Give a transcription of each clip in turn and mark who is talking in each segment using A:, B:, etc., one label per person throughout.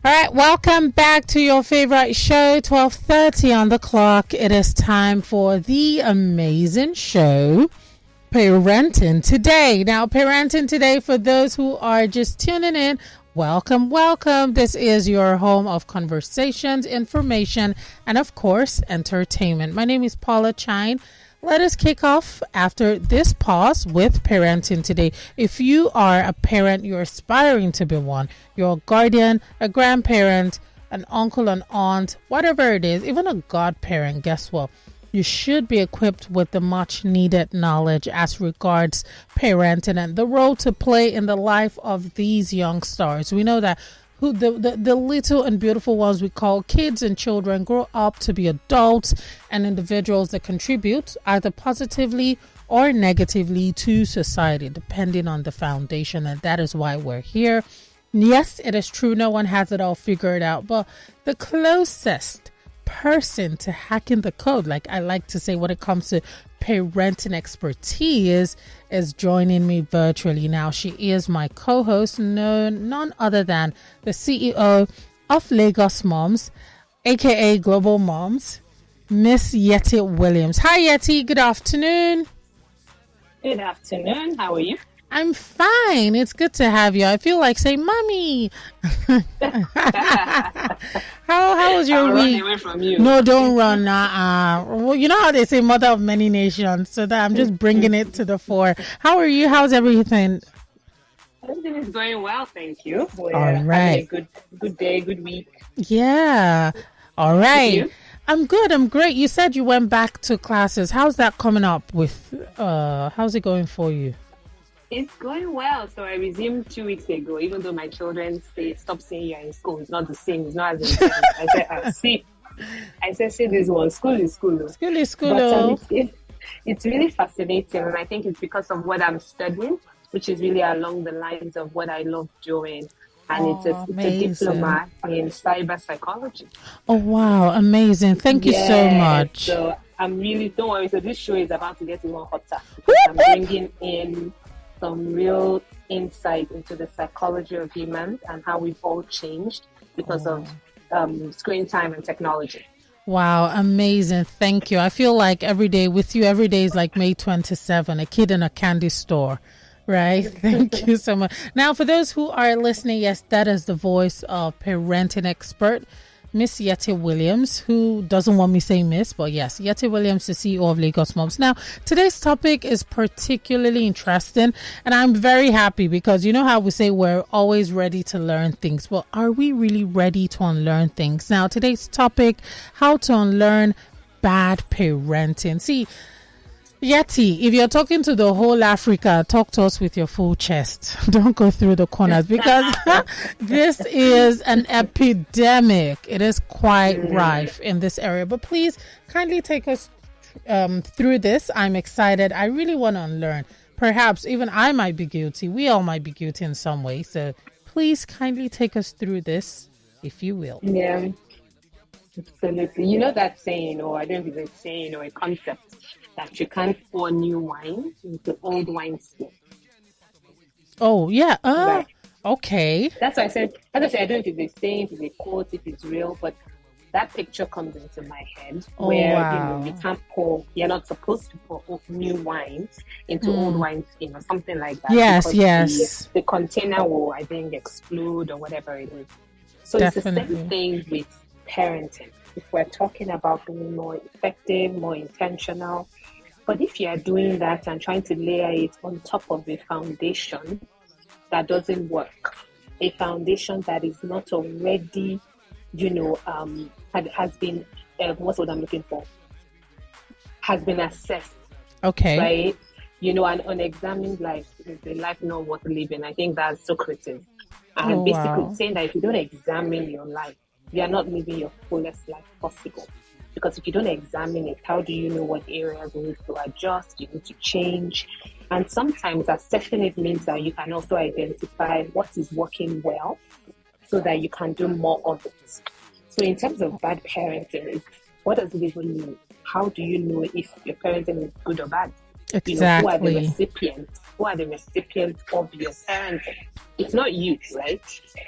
A: All right, welcome back to your favorite show, 12:30 on the clock. It is time for the amazing show, Parenting Today. Now, Parenting Today, for those who are just tuning in, welcome, welcome. This is your home of conversations, information, and of course, entertainment. My name is Paula Chine. Let us kick off after this pause with Parenting Today. If you are a parent, you're aspiring to be one, you're a guardian, a grandparent, an uncle, an aunt, whatever it is, even a godparent, guess what? You should be equipped with the much needed knowledge as regards parenting and the role to play in the life of these young stars. We know that the little and beautiful ones we call kids and children grow up to be adults and individuals that contribute either positively or negatively to society, depending on the foundation. And that is why we're here. Yes, it is true. No one has it all figured out, but the closest person to hacking the code, like I like to say, when it comes to parenting expertise, is joining me virtually now. She is my co-host, none other than the CEO of Lagos Moms, aka Global Moms, Miss Yetty Williams. Hi Yetty, good afternoon.
B: Good afternoon. How are you?
A: I'm fine. It's good to have you. I feel like saying, "Mommy." How was your week?
B: Run away from you.
A: No, don't run. Well, you know how they say "mother of many nations," so that I'm just bringing it to the fore. How are you? How's everything?
B: Everything is going well, thank you.
A: All right.
B: Having a good day, good week.
A: Yeah. All right. I'm good. I'm great. You said you went back to classes. How's that coming up with? How's it going for you?
B: It's going well. So I resumed 2 weeks ago, even though my children say, stop saying you're in school. It's not the same. It's not as intense. I said, see this one. School is school.
A: School is school.
B: But, it's really fascinating. And I think it's because of what I'm studying, which is really along the lines of what I love doing. And it's a diploma in cyber psychology.
A: Oh, wow. Amazing. Thank you so much.
B: So I'm really, don't worry. So this show is about to get even hotter. I'm bringing in some real insight into the psychology of humans and how we've all changed because of screen time and technology.
A: Wow, amazing. Thank you. I feel like every day with you, every day is like May 27, a kid in a candy store, right? Thank you so much. Now, for those who are listening, yes, that is the voice of parenting expert, Miss Yetty Williams, who doesn't want me saying Miss, but yes, Yetty Williams, the CEO of Lagos Moms. Now, today's topic is particularly interesting, and I'm very happy because you know how we say we're always ready to learn things. Well, are we really ready to unlearn things? Now, today's topic, how to unlearn bad parenting. See, Yetty, if you're talking to the whole Africa, talk to us with your full chest. Don't go through the corners because this is an epidemic. It is quite rife in this area. But please kindly take us through this. I'm excited. I really want to unlearn. Perhaps even I might be guilty. We all might be guilty in some way. So please kindly take us through this, if you will.
B: Yeah, absolutely. You know that saying, or I don't know if it's a saying or a concept, that you can't pour new wine into old wineskin.
A: Oh, yeah.
B: Right.
A: Okay.
B: That's why I said, as I said, I don't know if it's a saying, if it's a quote, if it's real, but that picture comes into my head where you can't pour, you're not supposed to pour new wine into old wineskin or something like that.
A: Yes.
B: The container will, I think, explode or whatever it is. So
A: Definitely.
B: It's the same thing with parenting. If we're talking about being more effective, more intentional, but if you are doing that and trying to layer it on top of a foundation that doesn't work, a foundation that is not already, has been, what's what I'm looking for? Has been assessed.
A: Okay.
B: Right? An unexamined life is a life not worth living. I think that's Socrates. And basically saying that if you don't examine your life, you are not living your fullest life possible. Because if you don't examine it, how do you know what areas you need to adjust, you need to change? And sometimes assessing it means that you can also identify what is working well so that you can do more of it. So in terms of bad parenting, what does it even mean? How do you know if your parenting is good or bad?
A: Exactly.
B: Who are the recipients? Who are the recipients of your parenting? It's not you, right?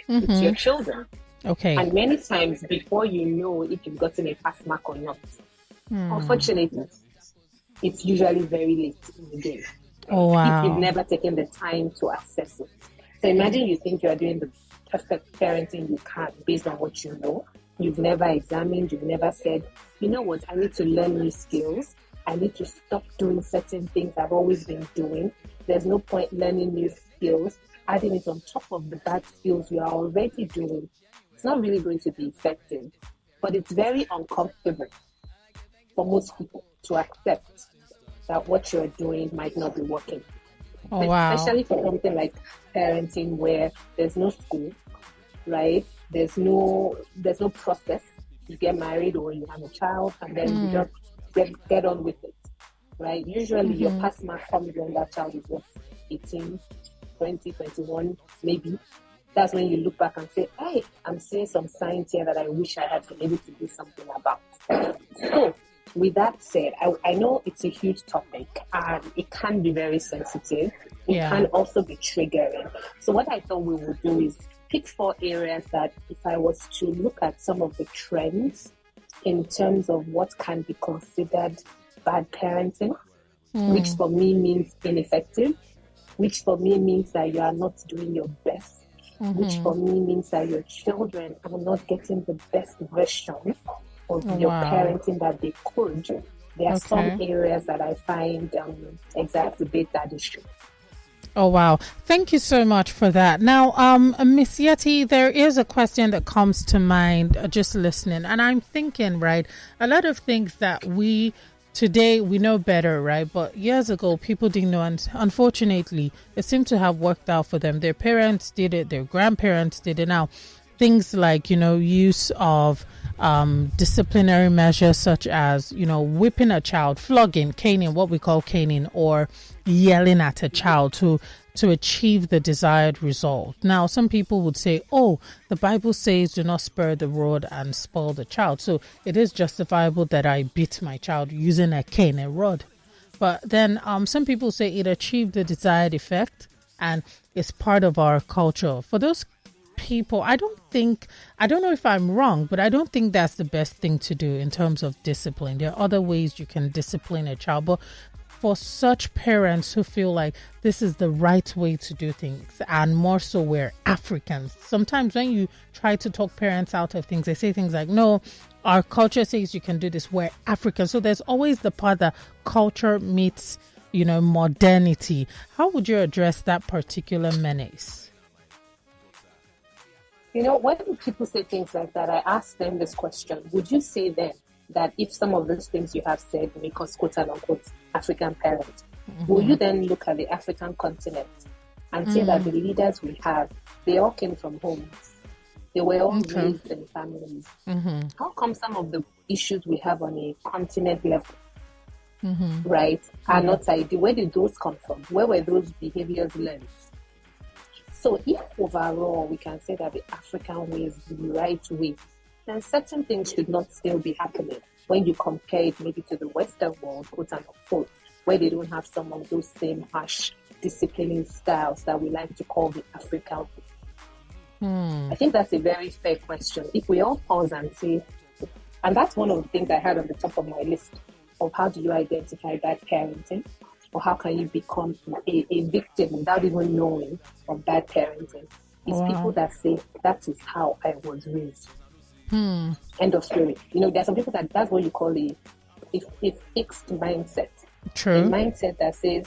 B: It's your children.
A: Okay.
B: And many times, before you know if you've gotten a pass mark or not, unfortunately, it's usually very late in the game.
A: Oh, wow.
B: If you've never taken the time to assess it. So imagine you think you are doing the perfect parenting you can based on what you know. You've never examined, you've never said, you know what, I need to learn new skills. I need to stop doing certain things I've always been doing. There's no point learning new skills, adding it on top of the bad skills you are already doing. It's not really going to be effective, but it's very uncomfortable for most people to accept that what you're doing might not be working.
A: Oh, wow.
B: Especially for something like parenting where there's no school, right? There's no process. You get married or you have a child and then you just get on with it, right? Usually your pass mark comes when that child is what, 18, 20, 21, maybe. That's when you look back and say, hey, I'm seeing some signs here that I wish I had been able to do something about. So, with that said, I know it's a huge topic and it can be very sensitive. It can also be triggering. So what I thought we would do is pick 4 areas that if I was to look at some of the trends in terms of what can be considered bad parenting, which for me means ineffective, which for me means that you are not doing your best, which for me means that your children are not getting the best version of your parenting that they could. There are some areas that I find exacerbate that issue.
A: Oh, wow. Thank you so much for that. Now, Miss Yetty, there is a question that comes to mind just listening. And I'm thinking, right, a lot of things that today we know better, right? But years ago, people didn't know. And unfortunately, it seemed to have worked out for them. Their parents did it. Their grandparents did it. Now, things like, use of disciplinary measures such as, whipping a child, flogging, caning, what we call caning, or yelling at a child to achieve the desired result. Now, some people would say, oh, the Bible says do not spur the rod and spoil the child. So it is justifiable that I beat my child using a cane, a rod. But then some people say it achieved the desired effect and it's part of our culture. For those people, I don't know if I'm wrong, but I don't think that's the best thing to do in terms of discipline. There are other ways you can discipline a child, but for such parents who feel like this is the right way to do things, and more so we're Africans, sometimes when you try to talk parents out of things, they say things like, no, our culture says you can do this, we're Africans. So there's always the part that culture meets, modernity. How would you address that particular menace?
B: When people say things like that, I ask them this question. Would you say then that if some of those things you have said make us quote unquote African parents, will you then look at the African continent and say that the leaders we have, they all came from homes. They were all raised in families. How come some of the issues we have on a continent level, right, are not ideal? Where did those come from? Where were those behaviors learned? So if overall we can say that the African way is the right way, then certain things should not still be happening when you compare it maybe to the Western world, quote unquote, where they don't have some of those same harsh disciplining styles that we like to call the African way. I think that's a very fair question. If we all pause and say, and that's one of the things I had on the top of my list of how do you identify bad parenting? Or how can you become a victim without even knowing of bad parenting? It's people that say, that is how I was raised. End of story. There's some people that's what you call a fixed mindset.
A: True.
B: A mindset that says,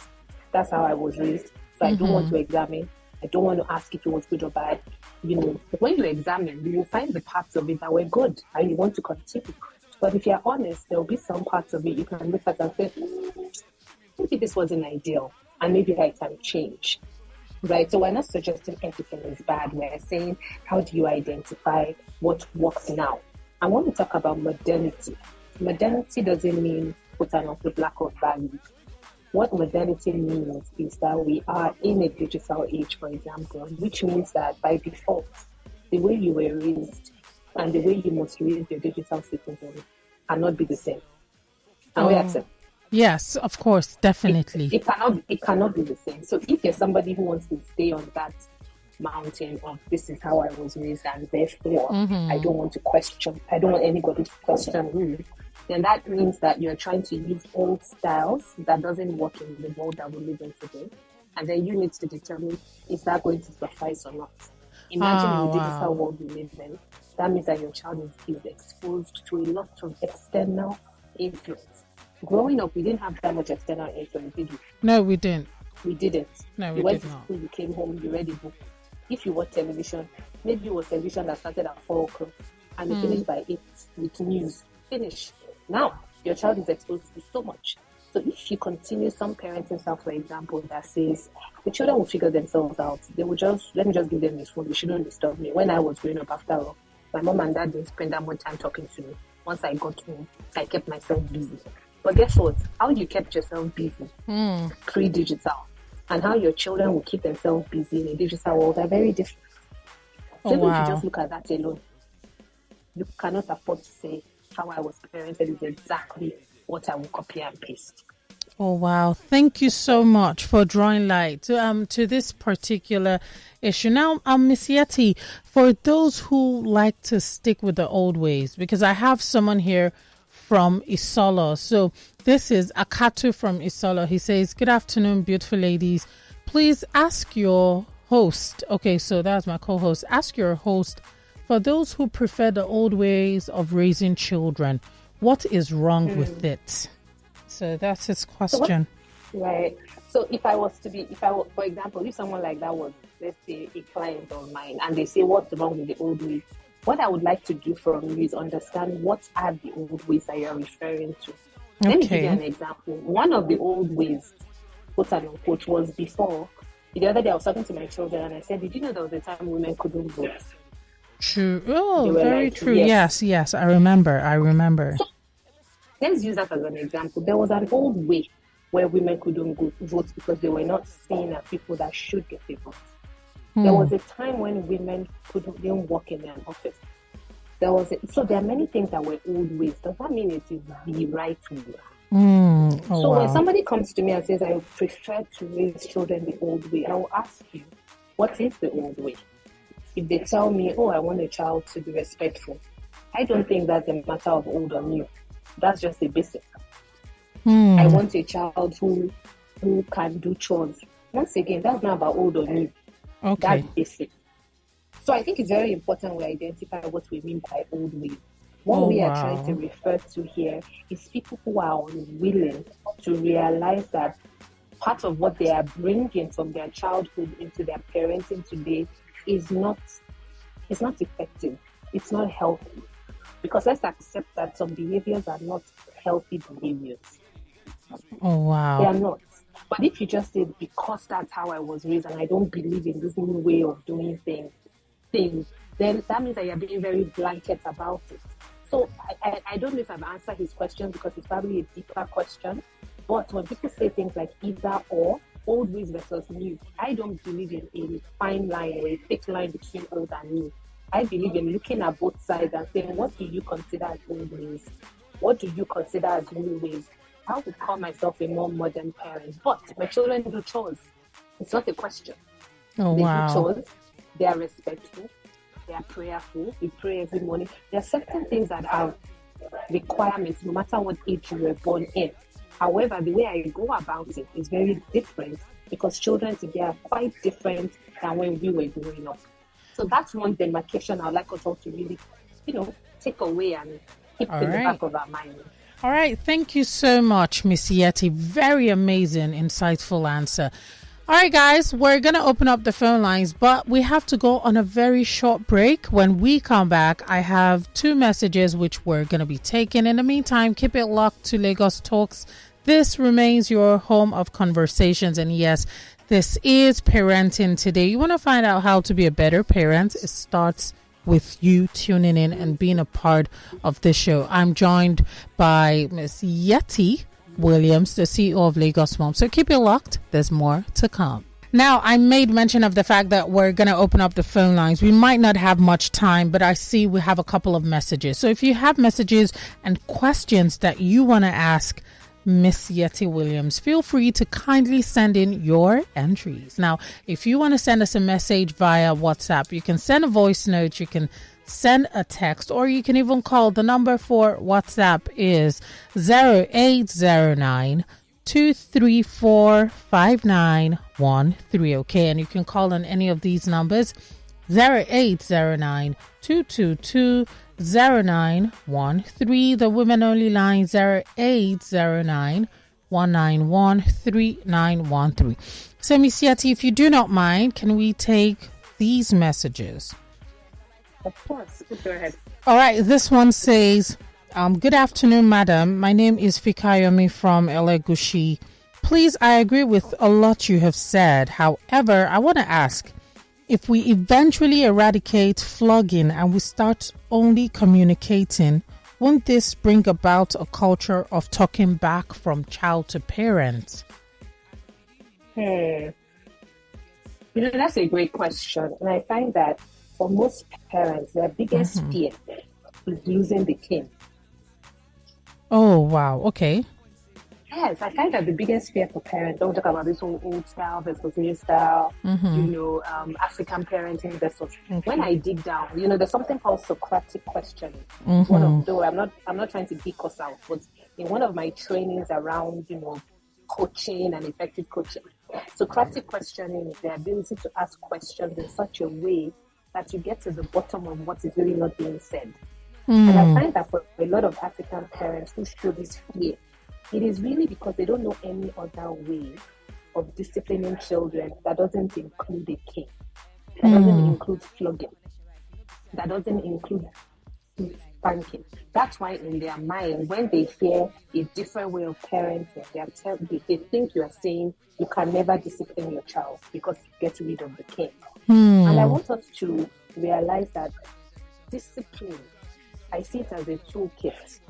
B: that's how I was raised. So I don't want to examine. I don't want to ask if it was good or bad. But when you examine, you will find the parts of it that were good and you want to continue. But if you're honest, there will be some parts of it you can look at and say, maybe this wasn't ideal and maybe I can change, right? So we're not suggesting everything is bad. We're saying, how do you identify what works now? I want to talk about modernity. Modernity doesn't mean put an unquote lack of value. What modernity means is that we are in a digital age, for example, which means that by default, the way you were raised and the way you must raise your digital citizen cannot be the same. Can we accept?
A: Yes, of course, definitely.
B: It cannot be the same. So if you're somebody who wants to stay on that mountain of this is how I was raised, and therefore I don't want to question, I don't want anybody to question me, then that means that you're trying to use old styles that doesn't work in the world that we live in today. And then you need to determine, is that going to suffice or not? Imagine the digital world we live in. That means that your child is exposed to a lot of external influence. Growing up, we didn't have that much external influence, did we?
A: No, we didn't.
B: We didn't.
A: No, we
B: you went
A: did
B: to
A: not.
B: school, you came home, you read a book. If you watch television, maybe it was television that started at 4 o'clock and you finished by 8 with news. Finish. Now, your child is exposed to so much. So if you continue some parenting style, for example, that says the children will figure themselves out, they will let me just give them this phone, they shouldn't disturb me. When I was growing up, after all, my mom and dad didn't spend that much time talking to me. Once I got home, I kept myself busy. But guess what? How you kept yourself busy pre-digital and how your children will keep themselves busy in a digital world are very different. So if you just look at that alone, you cannot afford to say how I was parented is exactly what I will copy and paste.
A: Oh, wow. Thank you so much for drawing light to this particular issue. Now, Miss Yetty, for those who like to stick with the old ways, because I have someone here from Isolo. So this is Akatu from Isolo. He says, good afternoon, beautiful ladies. Please ask your host. Okay, so that's my co-host. Ask your host, for those who prefer the old ways of raising children, what is wrong with it? So that's his question.
B: Right. So for example, if someone like that was, let's say, a client of mine, and they say, what's wrong with the old ways? What I would like to do from you is understand what are the old ways that you're referring to. Let me give you an example. One of the old ways, quote unquote, was before. The other day I was talking to my children and I said, did you know there was a time women couldn't vote?
A: True. Oh, very true. Yes, I remember.
B: So, let's use that as an example. There was an old way where women couldn't vote because they were not seen as people that should get a vote. There was a time when women didn't work in an office. So there are many things that were old ways. Does that mean it is the right way? When somebody comes to me and says, I prefer to raise children the old way, I will ask you, what is the old way? If they tell me, I want a child to be respectful, I don't think that's a matter of old or new. That's just a basic. I want a child who can do chores. Once again, that's not about old or new.
A: Okay.
B: That's basic. So I think it's very important we identify what we mean by old ways. What we are trying to refer to here is people who are unwilling to realize that part of what they are bringing from their childhood into their parenting today is not effective. It's not healthy. Because let's accept that some behaviors are not healthy behaviors.
A: Oh, wow.
B: They are not. But if you just say, because that's how I was raised and I don't believe in this new way of doing things, then that means that you're being very blanket about it. So I don't know if I've answered his question because it's probably a deeper question. But when people say things like either or, old ways versus new, I don't believe in a fine line or a thick line between old and new. I believe in looking at both sides and saying, what do you consider as old ways? What do you consider as new ways? I would call myself a more modern parent, but my children do chores. It's not a question. They do chores. They are respectful. They are prayerful. They pray every morning. There are certain things that are requirements, no matter what age you were born in. However, the way I go about it is very different because children today are quite different than when we were growing up. So that's one demarcation I'd like us all to really, take away and keep in the back of our minds.
A: All right. Thank you so much, Miss Yetty. Very amazing, insightful answer. All right, guys, we're going to open up the phone lines, but we have to go on a very short break. When we come back, I have 2 messages which we're going to be taking. In the meantime, keep it locked to Lagos Talks. This remains your home of conversations. And yes, this is Parenting Today. You want to find out how to be a better parent? It starts with you tuning in and being a part of this show. I'm joined by Miss Yetty Williams, the CEO of Lagos Mom. So keep it locked. There's more to come. Now, I made mention of the fact that we're going to open up the phone lines. We might not have much time, but I see we have a couple of messages. So if you have messages and questions that you want to ask Miss Yetty Williams. Feel free to kindly send in your entries. Now, if you want to send us a message via WhatsApp, you can send a voice note, you can send a text, or you can even call. The number for WhatsApp is 0809 234 5913. Okay, and you can call on any of these numbers: 0809 222 0913. The women only line 0809 191 3913. So, Miss Yetty, if you do not mind, can we take these messages?
B: Of course. Go ahead.
A: All right. This one says, good afternoon, madam. My name is Fikayomi from Elegushi. Please, I agree with a lot you have said. However, I want to ask, if we eventually eradicate flogging and we start only communicating, won't this bring about a culture of talking back from child to parent?
B: That's a great question. And I find that for most parents, their biggest fear is losing the king.
A: Oh, wow. Okay.
B: Yes, I find that the biggest fear for parents, don't talk about this whole old style versus new style, African parenting versus. When I dig down, there's something called Socratic questioning. Though I'm not trying to geek us out, but in one of my trainings around, coaching and effective coaching, Socratic questioning is the ability to ask questions in such a way that you get to the bottom of what is really not being said. And I find that for a lot of African parents who show this fear, it is really because they don't know any other way of disciplining children that doesn't include a cane, that doesn't include flogging, that doesn't include spanking. That's why in their mind, when they hear a different way of parenting, they think you are saying you can never discipline your child because you get rid of the cane. And I want us to realize that discipline, I see it as a toolkit.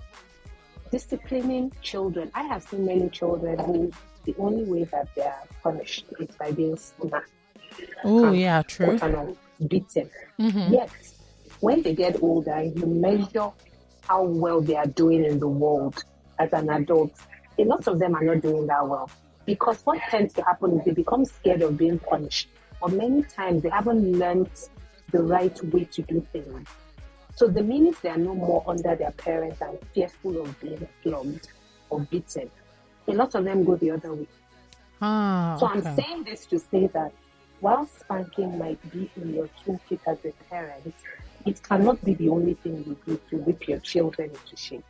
B: Disciplining children. I have seen many children who the only way that they are punished is by being smacked.
A: Oh, yeah, true.
B: Beaten. Yet, when they get older, you measure how well they are doing in the world as an adult. A lot of them are not doing that well. Because what tends to happen is they become scared of being punished. Or many times they haven't learned the right way to do things. So the minute they are no more under their parents and fearful of being flogged or beaten, a lot of them go the other way. So I'm saying this to say that while spanking might be in your toolkit as a parent, it cannot be the only thing you do to whip your children into shape.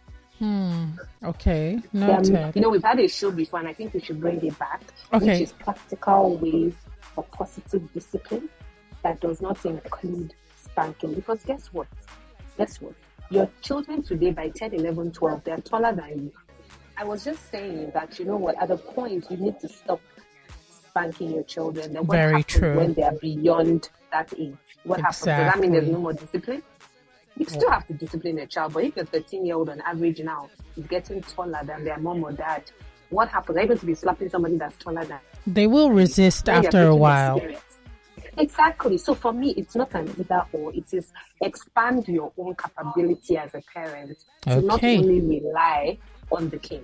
A: Okay. Noted.
B: We've had a show before and I think we should bring it back, which is practical ways of positive discipline that does not include spanking. Because guess what? Your children today by 10, 11, 12, they're taller than you. I was just saying that, at a point you need to stop spanking your children. Then what happens when they are beyond that age? What happens? Does that mean there's no more discipline? You still have to discipline a child, but if a 13-year-old on average now is getting taller than their mom or dad, what happens? They're going to be slapping somebody that's taller than.
A: They will resist after a while.
B: Exactly. So for me, it's not an either or. It is expand your own capability as a parent to not only rely on the king.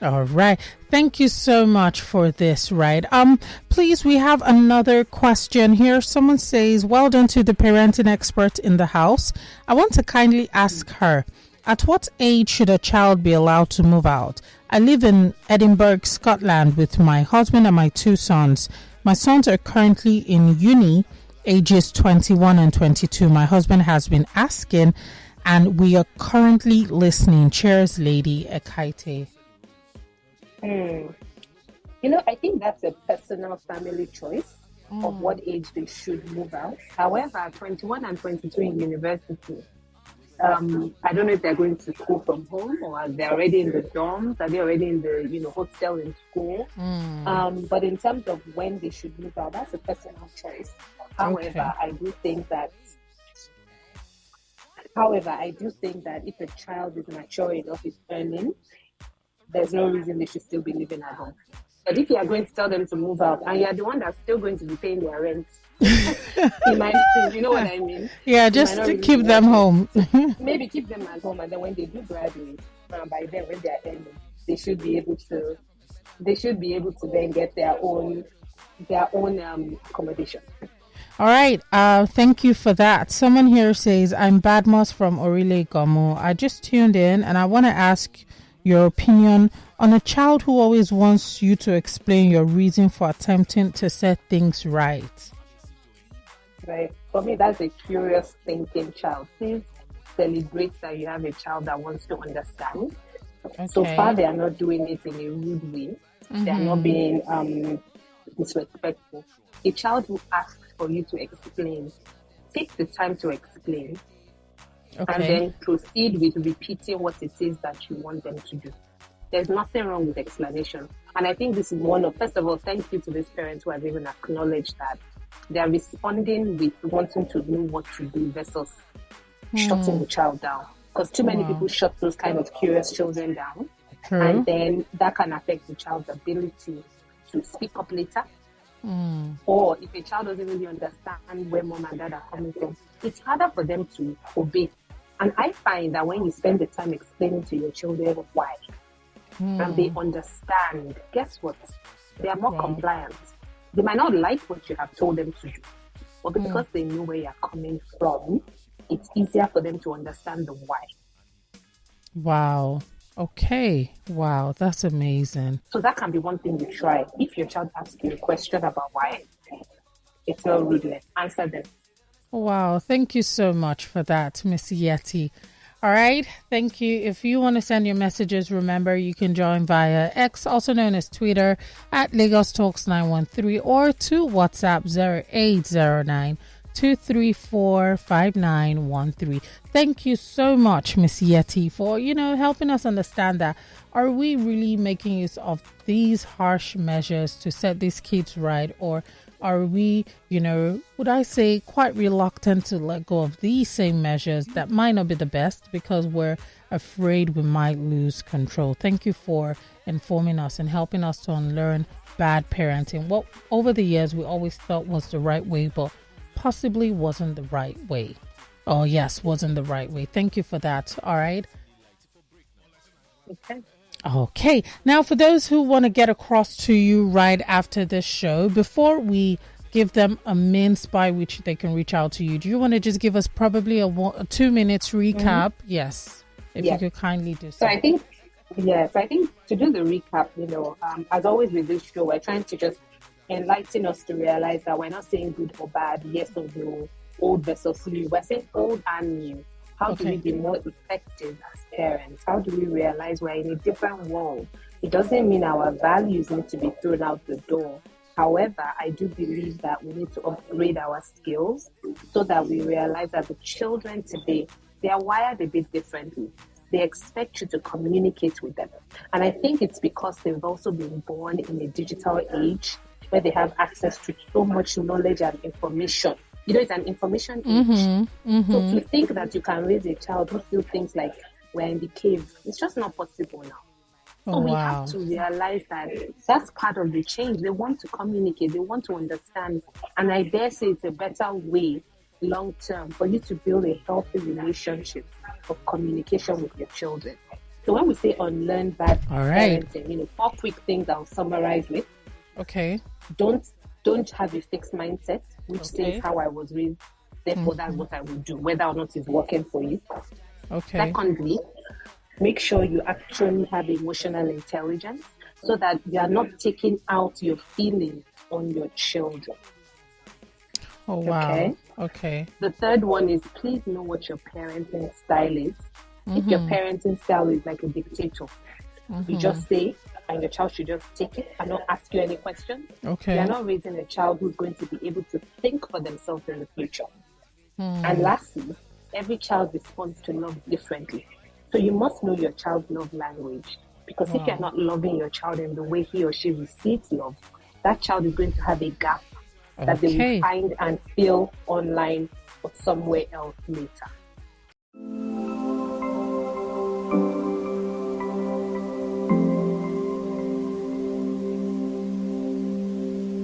A: All right. Thank you so much for this, right? Please, we have another question here. Someone says, well done to the parenting expert in the house. I want to kindly ask her, at what age should a child be allowed to move out? I live in Edinburgh, Scotland with my husband and my two sons. My sons are currently in uni, ages 21 and 22. My husband has been asking, and we are currently listening. Cheers, Lady Ekaite.
B: I think that's a personal family choice of what age they should move out. However, 21 and 22 in university, I don't know if they're going to school from home or they're already in the dorms, are they already in the hostel in school. But in terms of when they should move out, that's a personal choice. However, I do think that if a child is mature enough, is earning, there's no reason they should still be living at home. But if you are going to tell them to move out and you're the one that's still going to be paying their rent, you know what I mean?
A: Yeah, just to keep them home.
B: Maybe keep them at home, and then when they do graduate, by then when they're earning, they should be able to then get their own accommodation.
A: All right. Thank you for that. Someone here says, I'm Badmos from Orile Gomo. I just tuned in and I want to ask your opinion on a child who always wants you to explain your reason for attempting to set things right.
B: Right. For me, that's a curious thinking child. Please celebrate that you have a child that wants to understand. Okay. So far, they are not doing it in a rude way. They are not being disrespectful. A child who asks for you to explain, take the time to explain, and then proceed with repeating what it is that you want them to do. There's nothing wrong with explanation. And I think this is first of all, thank you to these parents who have even acknowledged that they are responding with wanting to know what to do versus shutting the child down. Because too many people shut those kind of curious children down. True. And then that can affect the child's ability to speak up later. Or if a child doesn't really understand where mom and dad are coming from, it's harder for them to obey. And I find that when you spend the time explaining to your children why, and they understand, guess what? They are more compliant. They might not like what you have told them to do, but because they know where you're coming from, it's easier for them to understand the why.
A: Wow. Okay. Wow. That's amazing.
B: So that can be one thing you try. If your child asks you a question about why, it's not rudeness. Answer them.
A: Wow. Thank you so much for that, Miss Yetty. All right. Thank you. If you want to send your messages, remember you can join via X, also known as Twitter, at Lagos Talks 913, or to WhatsApp 0809 234 5913. Thank you so much, Miss Yetty, for helping us understand that. Are we really making use of these harsh measures to set these kids right, or are we, would I say, quite reluctant to let go of these same measures that might not be the best because we're afraid we might lose control? Thank you for informing us and helping us to unlearn bad parenting. What over the years we always thought was the right way, but possibly wasn't the right way. Oh, yes, wasn't the right way. Thank you for that. All right. Okay. Now, for those who want to get across to you right after this show, before we give them a means by which they can reach out to you, do you want to just give us probably a 2 minutes recap? Yes. If you could kindly do so.
B: So I think to do the recap, as always with this show, we're trying to just enlighten us to realize that we're not saying good or bad, yes or no, old versus new. We're saying old and new. How do we be more effective as parents? How do we realize we're in a different world? It doesn't mean our values need to be thrown out the door. However, I do believe that we need to upgrade our skills so that we realize that the children today, they are wired a bit differently. They expect you to communicate with them. And I think it's because they've also been born in a digital age where they have access to so much knowledge and information. It's an information age. So to think that you can raise a child who still thinks like we're in the cave, it's just not possible now. So we have to realize that that's part of the change. They want to communicate. They want to understand. And I dare say it's a better way long term for you to build a healthy relationship of communication with your children. So when we say unlearn bad parenting, 4 quick things I'll summarize with.
A: Okay.
B: Don't have a fixed mindset, which says how I was raised, therefore that's what I will do, whether or not it's working for you.
A: Okay.
B: Secondly, make sure you actually have emotional intelligence so that you are not taking out your feelings on your children.
A: Oh, wow. Okay.
B: The third one is please know what your parenting style is. If your parenting style is like a dictator, you just say, and your child should just take it and not ask you any questions.
A: Okay.
B: You're not raising a child who's going to be able to think for themselves in the future. And lastly, every child responds to love differently. So you must know your child's love language. Because if you're not loving your child in the way he or she receives love, that child is going to have a gap that they will find and feel online or somewhere else later.